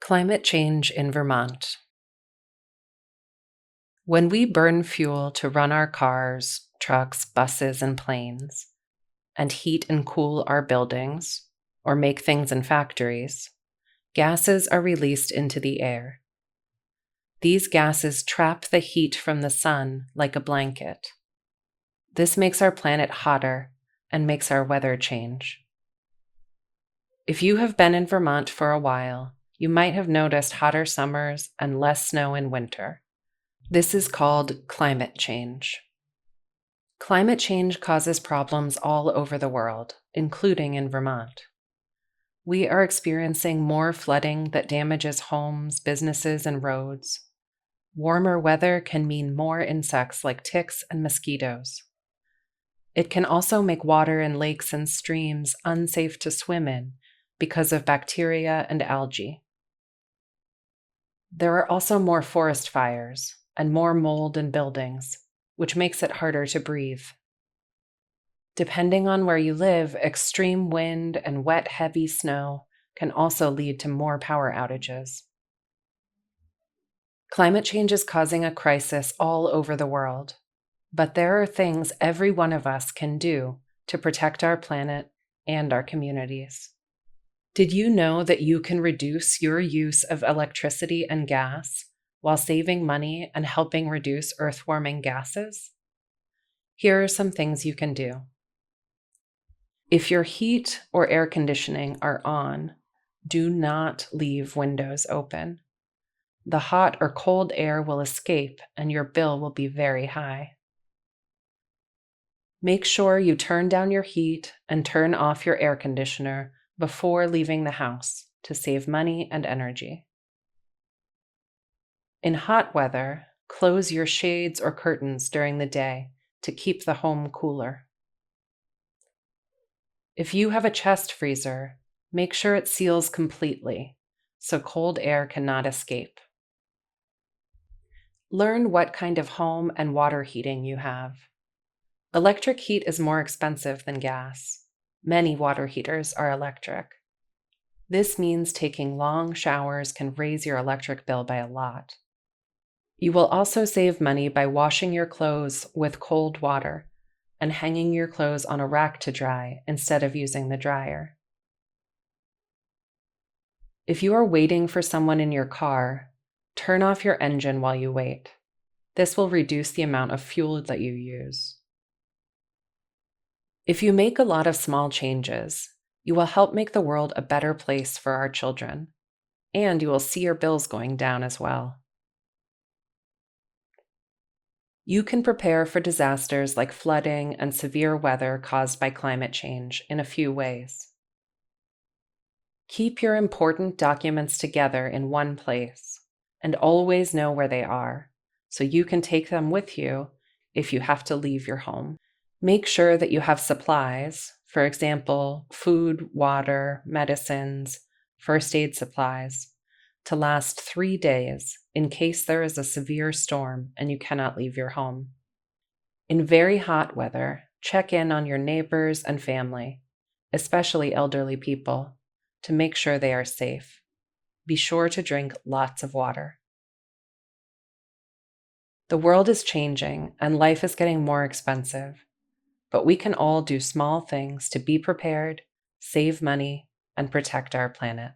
Climate change in Vermont. When we burn fuel to run our cars, trucks, buses, and planes, and heat and cool our buildings, or make things in factories, gases are released into the air. These gases trap the heat from the sun like a blanket. This makes our planet hotter and makes our weather change. If you have been in Vermont for a while, you might have noticed hotter summers and less snow in winter. This is called climate change. Climate change causes problems all over the world, including in Vermont. We are experiencing more flooding that damages homes, businesses, and roads. Warmer weather can mean more insects like ticks and mosquitoes. It can also make water in lakes and streams unsafe to swim in because of bacteria and algae. There are also more forest fires and more mold in buildings, which makes it harder to breathe. Depending on where you live, extreme wind and wet, heavy snow can also lead to more power outages. Climate change is causing a crisis all over the world, but there are things every one of us can do to protect our planet and our communities. Did you know that you can reduce your use of electricity and gas while saving money and helping reduce earth-warming gases? Here are some things you can do. If your heat or air conditioning are on, do not leave windows open. The hot or cold air will escape and your bill will be very high. Make sure you turn down your heat and turn off your air conditioner before leaving the house to save money and energy. In hot weather, close your shades or curtains during the day to keep the home cooler. If you have a chest freezer, make sure it seals completely so cold air cannot escape. Learn what kind of home and water heating you have. Electric heat is more expensive than gas. Many water heaters are electric. This means taking long showers can raise your electric bill by a lot. You will also save money by washing your clothes with cold water and hanging your clothes on a rack to dry instead of using the dryer. If you are waiting for someone in your car, turn off your engine while you wait. This will reduce the amount of fuel that you use. If you make a lot of small changes, you will help make the world a better place for our children, and you will see your bills going down as well. You can prepare for disasters like flooding and severe weather caused by climate change in a few ways. Keep your important documents together in one place and always know where they are, so you can take them with you if you have to leave your home. Make sure that you have supplies, for example, food, water, medicines, first aid supplies, to last 3 days in case there is a severe storm and you cannot leave your home. In very hot weather, check in on your neighbors and family, especially elderly people, to make sure they are safe. Be sure to drink lots of water. The world is changing and life is getting more expensive, but we can all do small things to be prepared, save money, and protect our planet.